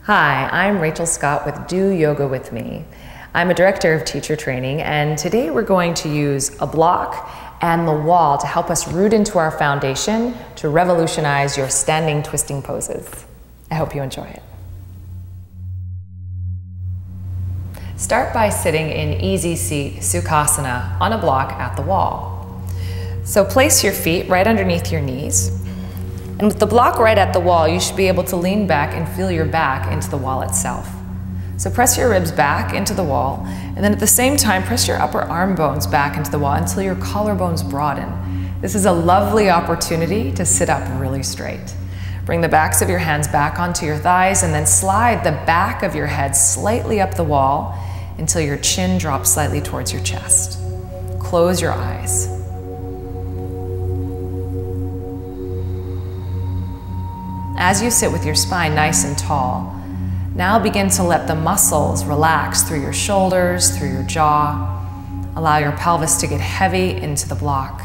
Hi, I'm Rachel Scott with Do Yoga With Me. I'm a director of teacher training, and today we're going to use a block and the wall to help us root into our foundation to revolutionize your standing twisting poses. I hope you enjoy it. Start by sitting in easy seat Sukhasana on a block at the wall. So place your feet right underneath your knees. And with the block right at the wall, you should be able to lean back and feel your back into the wall itself. So press your ribs back into the wall, and then at the same time, press your upper arm bones back into the wall until your collarbones broaden. This is a lovely opportunity to sit up really straight. Bring the backs of your hands back onto your thighs, and then slide the back of your head slightly up the wall until your chin drops slightly towards your chest. Close your eyes. As you sit with your spine nice and tall, now begin to let the muscles relax through your shoulders, through your jaw. Allow your pelvis to get heavy into the block.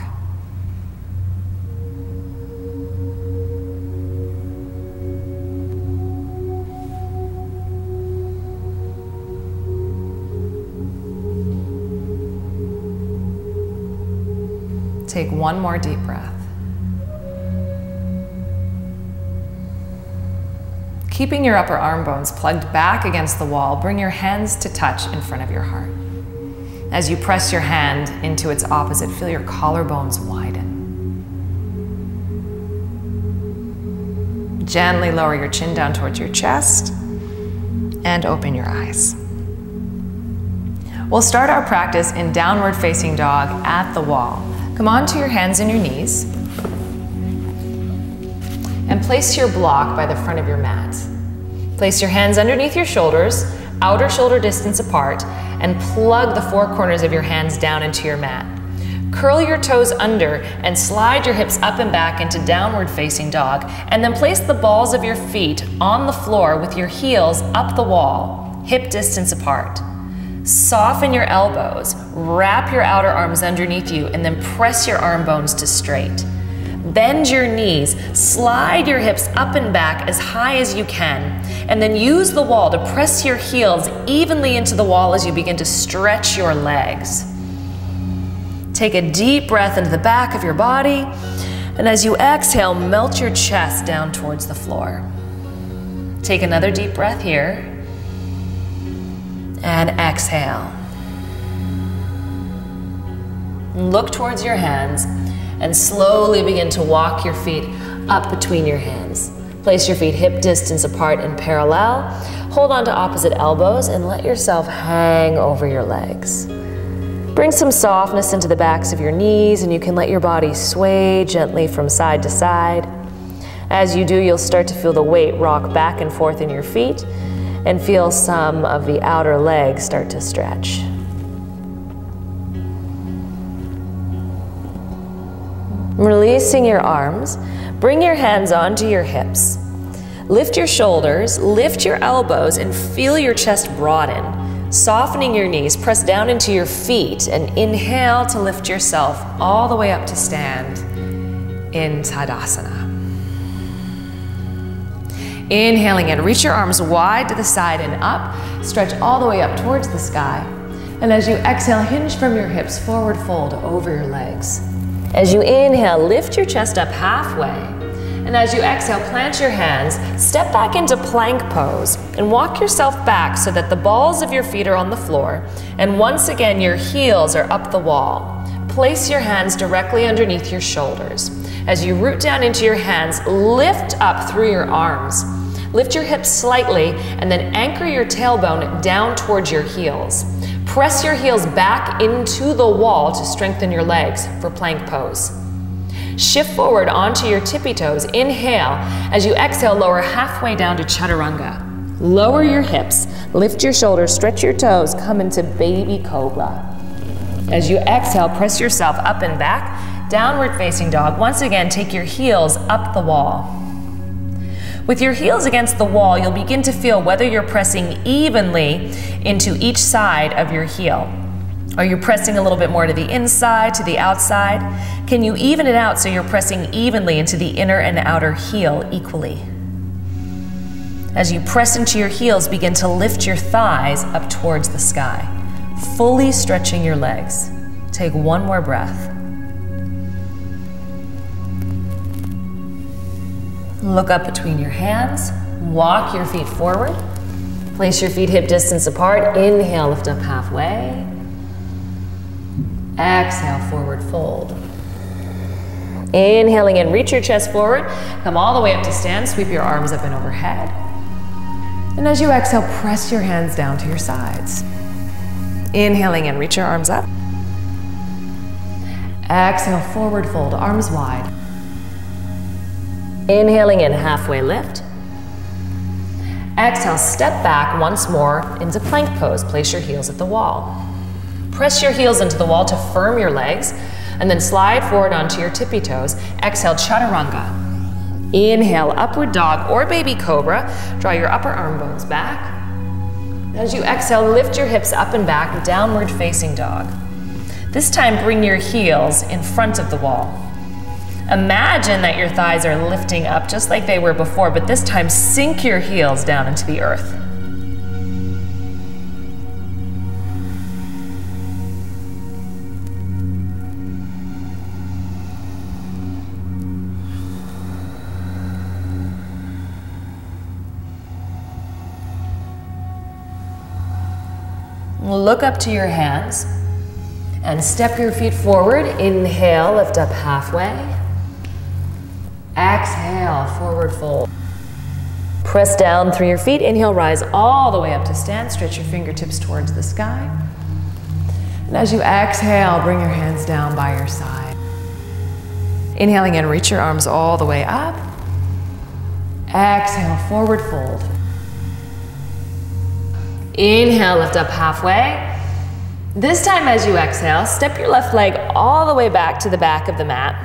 Take one more deep breath. Keeping your upper arm bones plugged back against the wall, bring your hands to touch in front of your heart. As you press your hand into its opposite, feel your collarbones widen. Gently lower your chin down towards your chest and open your eyes. We'll start our practice in downward facing dog at the wall. Come onto your hands and your knees and place your block by the front of your mat. Place your hands underneath your shoulders, outer shoulder distance apart, and plug the four corners of your hands down into your mat. Curl your toes under and slide your hips up and back into downward facing dog, and then place the balls of your feet on the floor with your heels up the wall, hip distance apart. Soften your elbows, wrap your outer arms underneath you, and then press your arm bones to straight. Bend your knees, slide your hips up and back as high as you can, and then use the wall to press your heels evenly into the wall as you begin to stretch your legs. Take a deep breath into the back of your body, and as you exhale, melt your chest down towards the floor. Take another deep breath here, and exhale. Look towards your hands, and slowly begin to walk your feet up between your hands. Place your feet hip distance apart and parallel. Hold on to opposite elbows and let yourself hang over your legs. Bring some softness into the backs of your knees, and you can let your body sway gently from side to side. As you do, you'll start to feel the weight rock back and forth in your feet and feel some of the outer legs start to stretch. Releasing your arms, bring your hands onto your hips. Lift your shoulders, lift your elbows, and feel your chest broaden. Softening your knees, press down into your feet, and inhale to lift yourself all the way up to stand in Tadasana. Inhaling in, reach your arms wide to the side and up, stretch all the way up towards the sky. And as you exhale, hinge from your hips, forward fold over your legs. As you inhale, lift your chest up halfway. And as you exhale, plant your hands, step back into plank pose, and walk yourself back so that the balls of your feet are on the floor. And once again, your heels are up the wall. Place your hands directly underneath your shoulders. As you root down into your hands, lift up through your arms. Lift your hips slightly, and then anchor your tailbone down towards your heels. Press your heels back into the wall to strengthen your legs for plank pose. Shift forward onto your tippy toes. Inhale. As you exhale, lower halfway down to Chaturanga. Lower your hips, lift your shoulders, stretch your toes, come into baby cobra. As you exhale, press yourself up and back, downward facing dog. Once again, take your heels up the wall. With your heels against the wall, you'll begin to feel whether you're pressing evenly into each side of your heel. Are you pressing a little bit more to the inside, to the outside? Can you even it out so you're pressing evenly into the inner and outer heel equally? As you press into your heels, begin to lift your thighs up towards the sky, fully stretching your legs. Take one more breath. Look up between your hands, walk your feet forward. Place your feet hip distance apart. Inhale, lift up halfway. Exhale, forward fold. Inhaling in, reach your chest forward. Come all the way up to stand. Sweep your arms up and overhead. And as you exhale, press your hands down to your sides. Inhaling in, reach your arms up. Exhale, forward fold, arms wide. Inhaling in, halfway lift. Exhale, step back once more into plank pose. Place your heels at the wall. Press your heels into the wall to firm your legs, and then slide forward onto your tippy toes. Exhale, chaturanga. Inhale, upward dog or baby cobra. Draw your upper arm bones back. As you exhale, lift your hips up and back, downward facing dog. This time, bring your heels in front of the wall. Imagine that your thighs are lifting up just like they were before, but this time sink your heels down into the earth. Look up to your hands and step your feet forward. Inhale, lift up halfway. Exhale, forward fold. Press down through your feet. Inhale, rise all the way up to stand. Stretch your fingertips towards the sky. And as you exhale, bring your hands down by your side. Inhaling in, reach your arms all the way up. Exhale, forward fold. Inhale, lift up halfway. This time as you exhale, step your left leg all the way back to the back of the mat,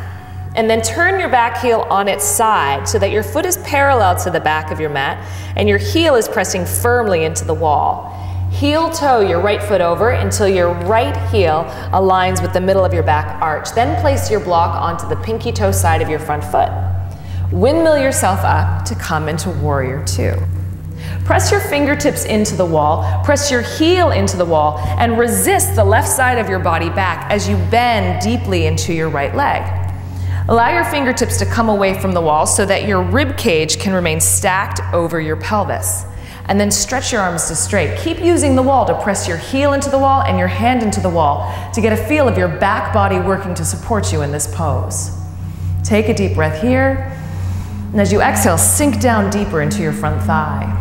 and then turn your back heel on its side so that your foot is parallel to the back of your mat and your heel is pressing firmly into the wall. Heel toe your right foot over until your right heel aligns with the middle of your back arch. Then place your block onto the pinky toe side of your front foot. Windmill yourself up to come into warrior two. Press your fingertips into the wall, press your heel into the wall, and resist the left side of your body back as you bend deeply into your right leg. Allow your fingertips to come away from the wall so that your rib cage can remain stacked over your pelvis. And then stretch your arms to straight. Keep using the wall to press your heel into the wall and your hand into the wall to get a feel of your back body working to support you in this pose. Take a deep breath here, and as you exhale, sink down deeper into your front thigh.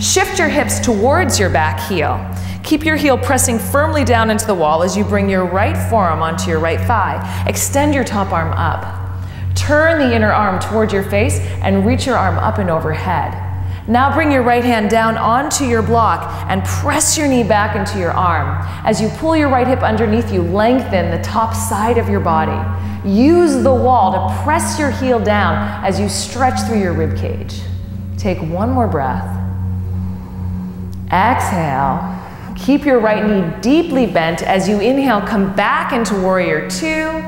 Shift your hips towards your back heel. Keep your heel pressing firmly down into the wall as you bring your right forearm onto your right thigh. Extend your top arm up. Turn the inner arm toward your face and reach your arm up and overhead. Now bring your right hand down onto your block and press your knee back into your arm. As you pull your right hip underneath you, lengthen the top side of your body. Use the wall to press your heel down as you stretch through your rib cage. Take one more breath. Exhale. Keep your right knee deeply bent. As you inhale, come back into warrior two.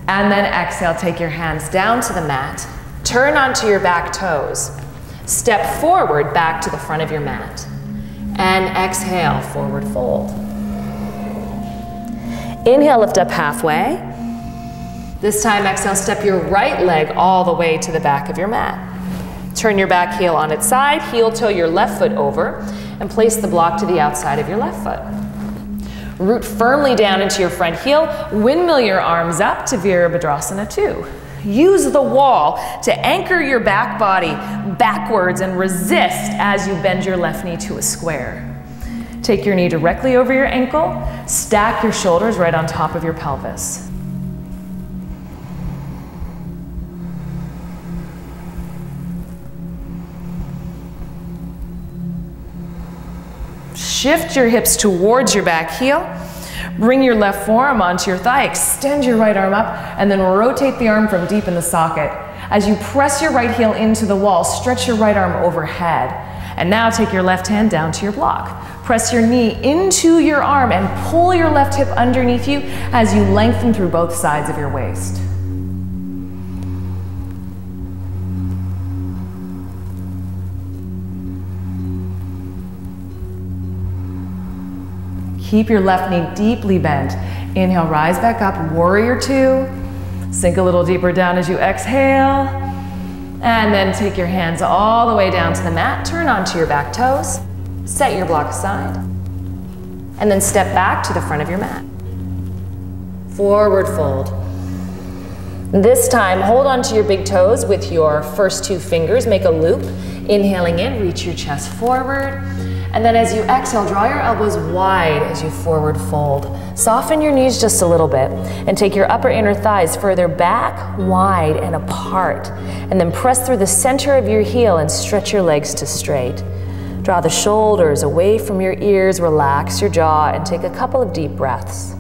And then exhale, take your hands down to the mat. Turn onto your back toes. Step forward back to the front of your mat. And exhale, forward fold. Inhale, lift up halfway. This time, exhale, step your right leg all the way to the back of your mat. Turn your back heel on its side, heel toe your left foot over, and place the block to the outside of your left foot. Root firmly down into your front heel, windmill your arms up to Veer Vajrasana 2. Use the wall to anchor your back body backwards and resist as you bend your left knee to a square. Take your knee directly over your ankle, stack your shoulders right on top of your pelvis. Shift your hips towards your back heel. Bring your left forearm onto your thigh, extend your right arm up, and then rotate the arm from deep in the socket. As you press your right heel into the wall, stretch your right arm overhead. And now take your left hand down to your block. Press your knee into your arm and pull your left hip underneath you as you lengthen through both sides of your waist. Keep your left knee deeply bent. Inhale, rise back up, warrior two. Sink a little deeper down as you exhale. And then take your hands all the way down to the mat. Turn onto your back toes. Set your block aside. And then step back to the front of your mat. Forward fold. This time, hold onto your big toes with your first two fingers. Make a loop. Inhaling in, reach your chest forward. And then as you exhale, draw your elbows wide as you forward fold. Soften your knees just a little bit and take your upper inner thighs further back, wide, and apart. And then press through the center of your heel and stretch your legs to straight. Draw the shoulders away from your ears, relax your jaw, and take a couple of deep breaths.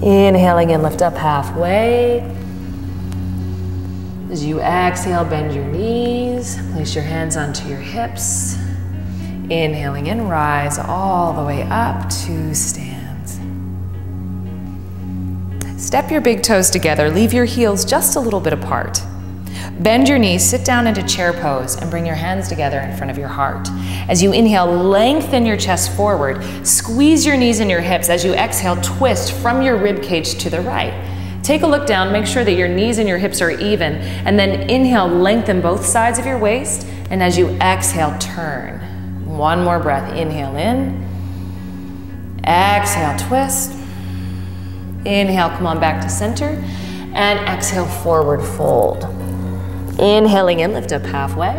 Inhaling in, lift up halfway. As you exhale, bend your knees. Place your hands onto your hips. Inhaling in, rise all the way up to stand. Step your big toes together. Leave your heels just a little bit apart. Bend your knees, sit down into chair pose, and bring your hands together in front of your heart. As you inhale, lengthen your chest forward. Squeeze your knees and your hips. As you exhale, twist from your rib cage to the right. Take a look down, make sure that your knees and your hips are even, and then inhale, lengthen both sides of your waist, and as you exhale, turn. One more breath. Inhale in. Exhale, twist. Inhale, come on back to center, and exhale, forward fold. Inhaling in, lift up halfway.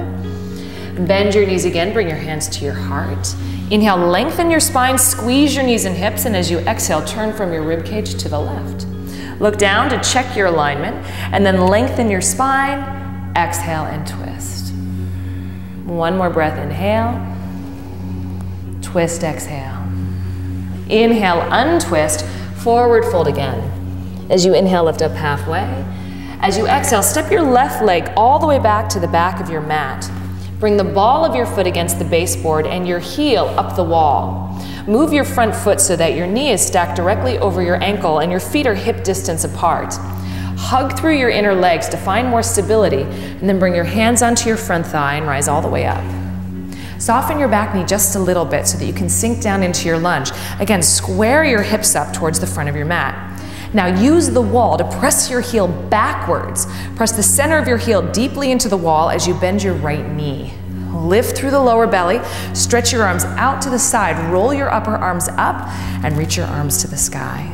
Bend your knees again, bring your hands to your heart. Inhale, lengthen your spine, squeeze your knees and hips, and as you exhale, turn from your rib cage to the left. Look down to check your alignment, and then lengthen your spine, exhale and twist. One more breath, inhale, twist, exhale. Inhale, untwist, forward fold again. As you inhale, lift up halfway. As you exhale, step your left leg all the way back to the back of your mat. Bring the ball of your foot against the baseboard and your heel up the wall. Move your front foot so that your knee is stacked directly over your ankle and your feet are hip distance apart. Hug through your inner legs to find more stability, and then bring your hands onto your front thigh and rise all the way up. Soften your back knee just a little bit so that you can sink down into your lunge. Again, square your hips up towards the front of your mat. Now use the wall to press your heel backwards. Press the center of your heel deeply into the wall as you bend your right knee. Lift through the lower belly, stretch your arms out to the side, roll your upper arms up, and reach your arms to the sky.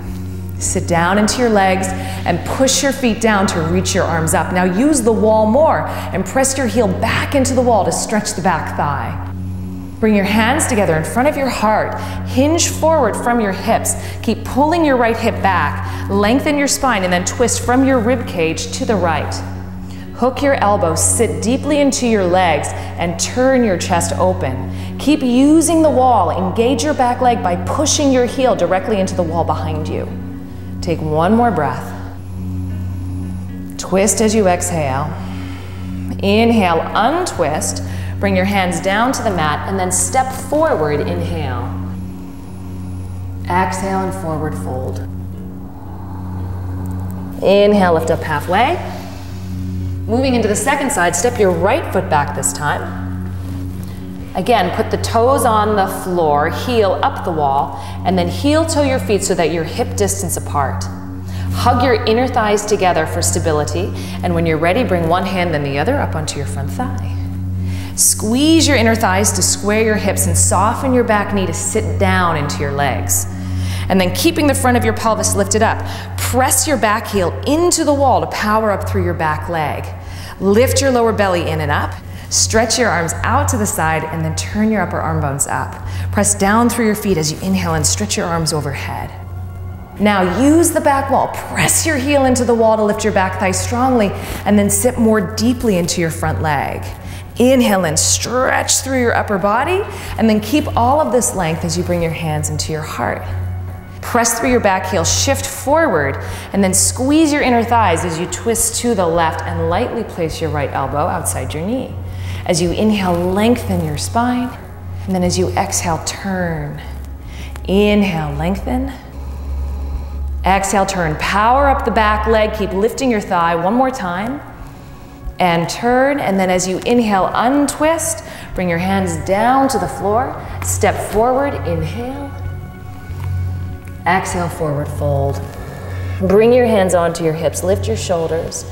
Sit down into your legs and push your feet down to reach your arms up. Now use the wall more and press your heel back into the wall to stretch the back thigh. Bring your hands together in front of your heart. Hinge forward from your hips. Keep pulling your right hip back. Lengthen your spine and then twist from your rib cage to the right. Hook your elbows, sit deeply into your legs, and turn your chest open. Keep using the wall. Engage your back leg by pushing your heel directly into the wall behind you. Take one more breath. Twist as you exhale. Inhale, untwist. Bring your hands down to the mat and then step forward, inhale. Exhale and forward fold. Inhale, lift up halfway. Moving into the second side, step your right foot back this time. Again, put the toes on the floor, heel up the wall, and then heel toe your feet so that you're hip distance apart. Hug your inner thighs together for stability, and when you're ready, bring one hand then the other up onto your front thigh. Squeeze your inner thighs to square your hips and soften your back knee to sit down into your legs. And then keeping the front of your pelvis lifted up, press your back heel into the wall to power up through your back leg. Lift your lower belly in and up. Stretch your arms out to the side and then turn your upper arm bones up. Press down through your feet as you inhale and stretch your arms overhead. Now use the back wall. Press your heel into the wall to lift your back thigh strongly and then sit more deeply into your front leg. Inhale and stretch through your upper body, and then keep all of this length as you bring your hands into your heart. Press through your back heel, shift forward, and then squeeze your inner thighs as you twist to the left and lightly place your right elbow outside your knee. As you inhale, lengthen your spine, and then as you exhale, turn. Inhale, lengthen. Exhale, turn. Power up the back leg. Keep lifting your thigh one more time. And turn, and then as you inhale, untwist. Bring your hands down to the floor. Step forward, inhale. Exhale, forward fold. Bring your hands onto your hips. Lift your shoulders.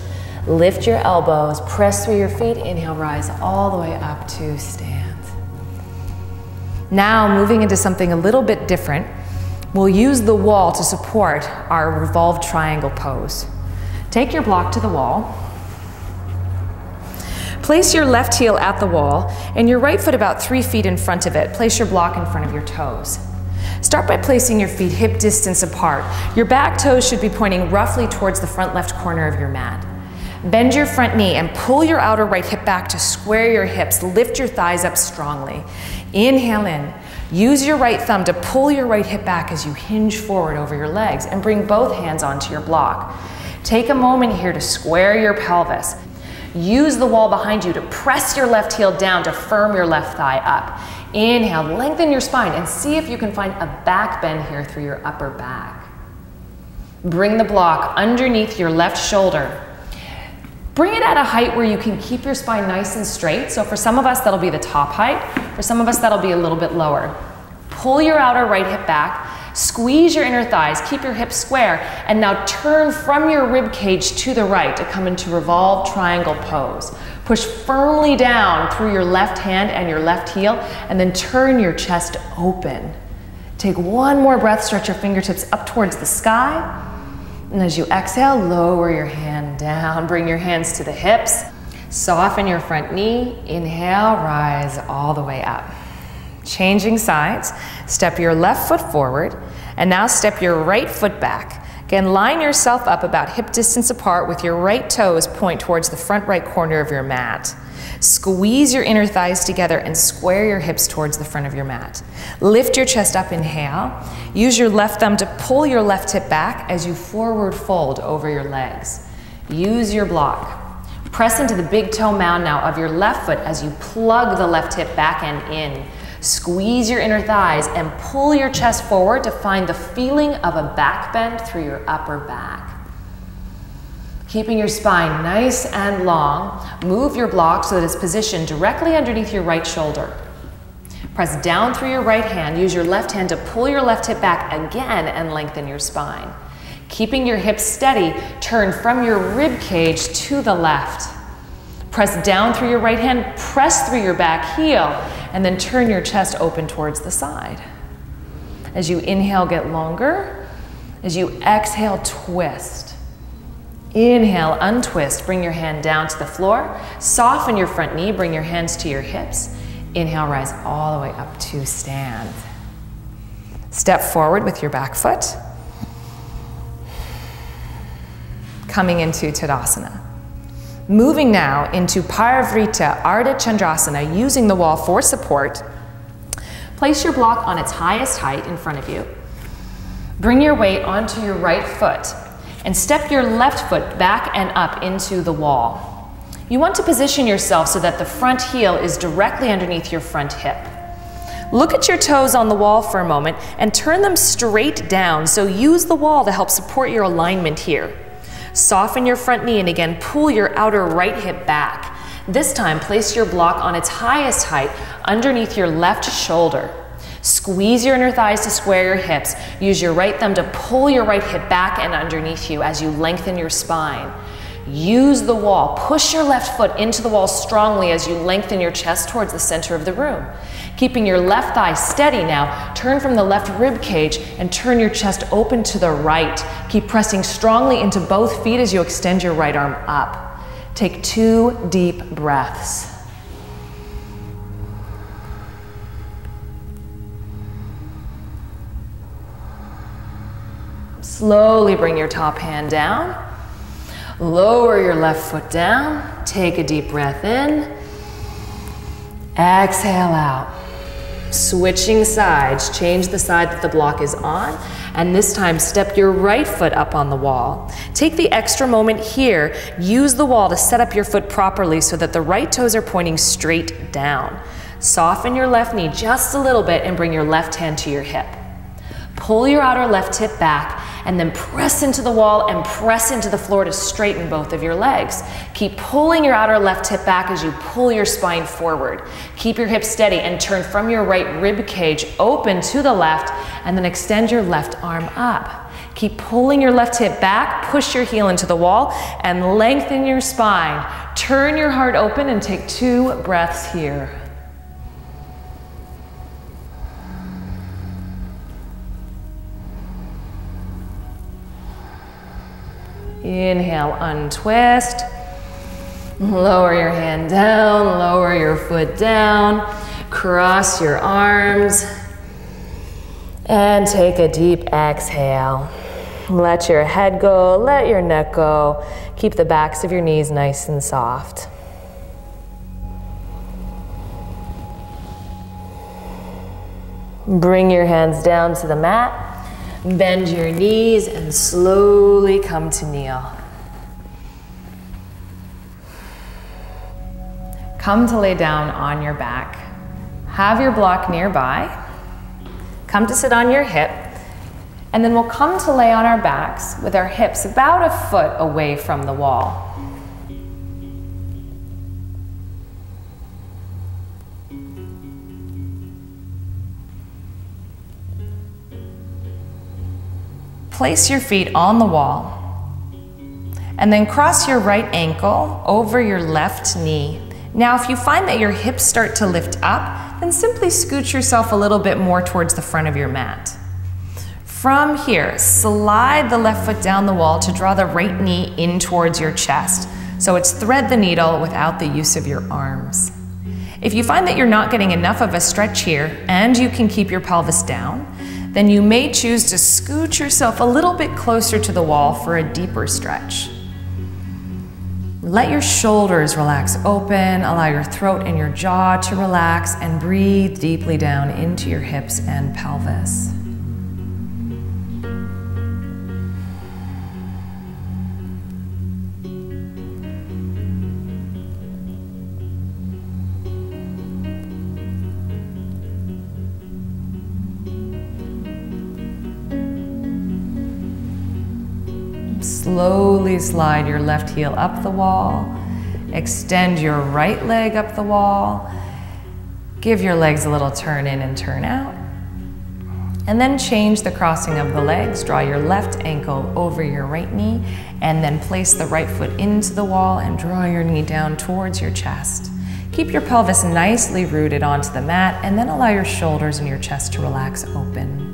Lift your elbows. Press through your feet. Inhale, rise all the way up to stand. Now, moving into something a little bit different, we'll use the wall to support our revolved triangle pose. Take your block to the wall. Place your left heel at the wall and your right foot about 3 feet in front of it. Place your block in front of your toes. Start by placing your feet hip distance apart. Your back toes should be pointing roughly towards the front left corner of your mat. Bend your front knee and pull your outer right hip back to square your hips. Lift your thighs up strongly. Inhale in. Use your right thumb to pull your right hip back as you hinge forward over your legs and bring both hands onto your block. Take a moment here to square your pelvis. Use the wall behind you to press your left heel down to firm your left thigh up. Inhale, lengthen your spine and see if you can find a back bend here through your upper back. Bring the block underneath your left shoulder. Bring it at a height where you can keep your spine nice and straight. So for some of us, that'll be the top height. For some of us, that'll be a little bit lower. Pull your outer right hip back. Squeeze your inner thighs, keep your hips square, and now turn from your rib cage to the right to come into revolved triangle pose. Push firmly down through your left hand and your left heel, and then turn your chest open. Take one more breath, stretch your fingertips up towards the sky, and as you exhale, lower your hand down, bring your hands to the hips, soften your front knee, inhale, rise all the way up. Changing sides, step your left foot forward, and now step your right foot back. Again, line yourself up about hip distance apart with your right toes point towards the front right corner of your mat. Squeeze your inner thighs together and square your hips towards the front of your mat. Lift your chest up, inhale. Use your left thumb to pull your left hip back as you forward fold over your legs. Use your block. Press into the big toe mound now of your left foot as you plug the left hip back and in. Squeeze your inner thighs and pull your chest forward to find the feeling of a back bend through your upper back. Keeping your spine nice and long, move your block so that it's positioned directly underneath your right shoulder. Press down through your right hand, use your left hand to pull your left hip back again and lengthen your spine. Keeping your hips steady, turn from your rib cage to the left. Press down through your right hand, press through your back heel, and then turn your chest open towards the side. As you inhale, get longer. As you exhale, twist. Inhale, untwist. Bring your hand down to the floor. Soften your front knee. Bring your hands to your hips. Inhale, rise all the way up to stand. Step forward with your back foot. Coming into Tadasana. Moving now into Pyruvate, Ardha Chandrasana, using the wall for support. Place your block on its highest height in front of you. Bring your weight onto your right foot and step your left foot back and up into the wall. You want to position yourself so that the front heel is directly underneath your front hip. Look at your toes on the wall for a moment and turn them straight down, so use the wall to help support your alignment here. Soften your front knee and again pull your outer right hip back. This time place your block on its highest height underneath your left shoulder. Squeeze your inner thighs to square your hips. Use your right thumb to pull your right hip back and underneath you as you lengthen your spine. Use the wall. Push your left foot into the wall strongly as you lengthen your chest towards the center of the room. Keeping your left thigh steady now, turn from the left rib cage and turn your chest open to the right. Keep pressing strongly into both feet as you extend your right arm up. Take 2 deep breaths. Slowly bring your top hand down. Lower your left foot down. Take a deep breath in. Exhale out. Switching sides, change the side that the block is on, and this time step your right foot up on the wall. Take the extra moment here, use the wall to set up your foot properly so that the right toes are pointing straight down. Soften your left knee just a little bit and bring your left hand to your hip. Pull your outer left hip back and then press into the wall and press into the floor to straighten both of your legs. Keep pulling your outer left hip back as you pull your spine forward. Keep your hips steady and turn from your right rib cage open to the left, and then extend your left arm up. Keep pulling your left hip back, push your heel into the wall, and lengthen your spine. Turn your heart open and take 2 breaths here. Inhale, untwist. Lower your hand down, lower your foot down. Cross your arms. And take a deep exhale. Let your head go, let your neck go. Keep the backs of your knees nice and soft. Bring your hands down to the mat. Bend your knees and slowly come to kneel. Come to lay down on your back. Have your block nearby. Come to sit on your hip. And then we'll come to lay on our backs with our hips about a foot away from the wall. Place your feet on the wall and then cross your right ankle over your left knee. Now, if you find that your hips start to lift up, then simply scoot yourself a little bit more towards the front of your mat. From here, slide the left foot down the wall to draw the right knee in towards your chest. So it's thread the needle without the use of your arms. If you find that you're not getting enough of a stretch here and you can keep your pelvis down, then you may choose to scoot yourself a little bit closer to the wall for a deeper stretch. Let your shoulders relax open, allow your throat and your jaw to relax, and breathe deeply down into your hips and pelvis. Slowly slide your left heel up the wall. Extend your right leg up the wall. Give your legs a little turn in and turn out. And then change the crossing of the legs. Draw your left ankle over your right knee, and then place the right foot into the wall and draw your knee down towards your chest. Keep your pelvis nicely rooted onto the mat, and then allow your shoulders and your chest to relax open.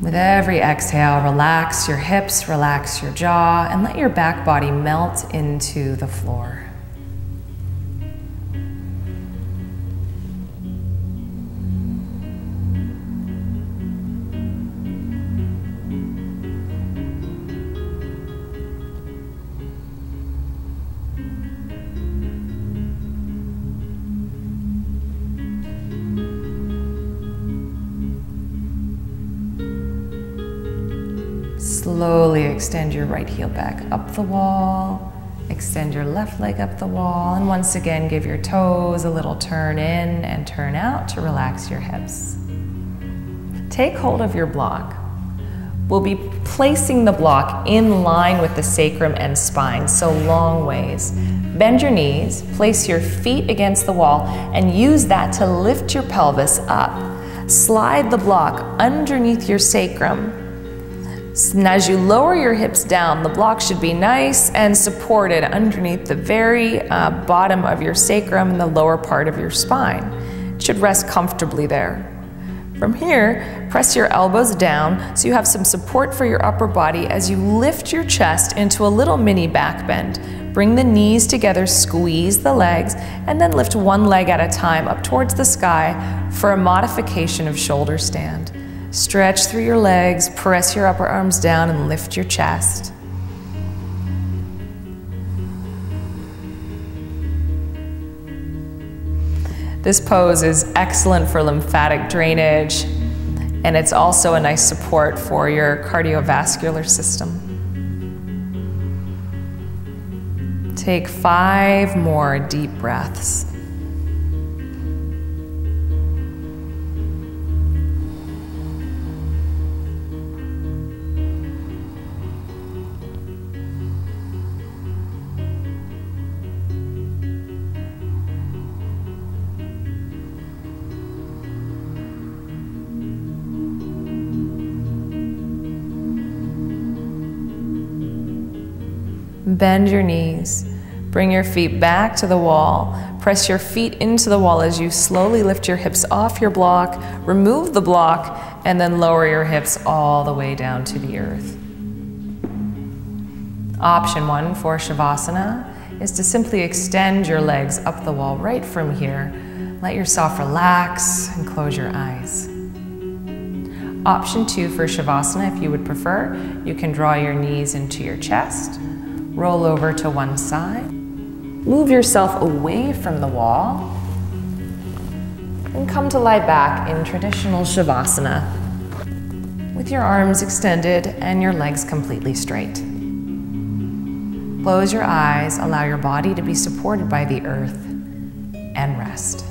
With every exhale, relax your hips, relax your jaw, and let your back body melt into the floor. Slowly extend your right heel back up the wall, extend your left leg up the wall, and once again give your toes a little turn in and turn out to relax your hips. Take hold of your block. We'll be placing the block in line with the sacrum and spine, so long ways. Bend your knees, place your feet against the wall, and use that to lift your pelvis up. Slide the block underneath your sacrum. And as you lower your hips down, the block should be nice and supported underneath the very bottom of your sacrum and the lower part of your spine. It should rest comfortably there. From here, press your elbows down so you have some support for your upper body as you lift your chest into a little mini back bend. Bring the knees together, squeeze the legs, and then lift one leg at a time up towards the sky for a modification of shoulder stand. Stretch through your legs, press your upper arms down, and lift your chest. This pose is excellent for lymphatic drainage, and it's also a nice support for your cardiovascular system. Take 5 more deep breaths. Bend your knees. Bring your feet back to the wall. Press your feet into the wall as you slowly lift your hips off your block, remove the block, and then lower your hips all the way down to the earth. Option 1 for Shavasana is to simply extend your legs up the wall right from here. Let yourself relax and close your eyes. Option 2 for Shavasana, if you would prefer, you can draw your knees into your chest, roll over to one side, move yourself away from the wall, and come to lie back in traditional Shavasana with your arms extended and your legs completely straight. Close your eyes, allow your body to be supported by the earth, and rest.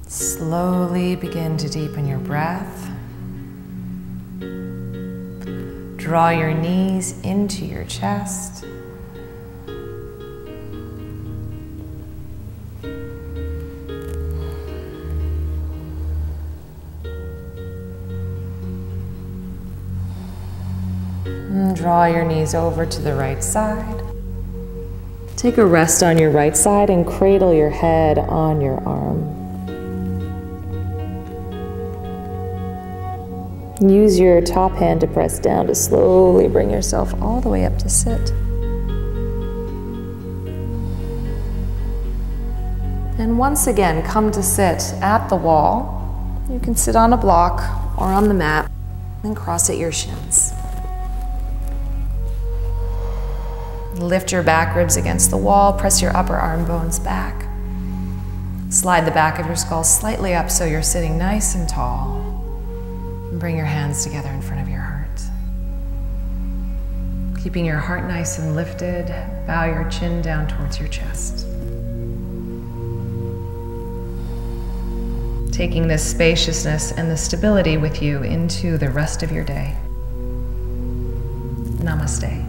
Slowly begin to deepen your breath. Draw your knees into your chest. And draw your knees over to the right side. Take a rest on your right side and cradle your head on your arm. Use your top hand to press down to slowly bring yourself all the way up to sit. And once again, come to sit at the wall. You can sit on a block or on the mat and cross at your shins. Lift your back ribs against the wall, press your upper arm bones back. Slide the back of your skull slightly up so you're sitting nice and tall. Bring your hands together in front of your heart. Keeping your heart nice and lifted, bow your chin down towards your chest. Taking this spaciousness and the stability with you into the rest of your day. Namaste.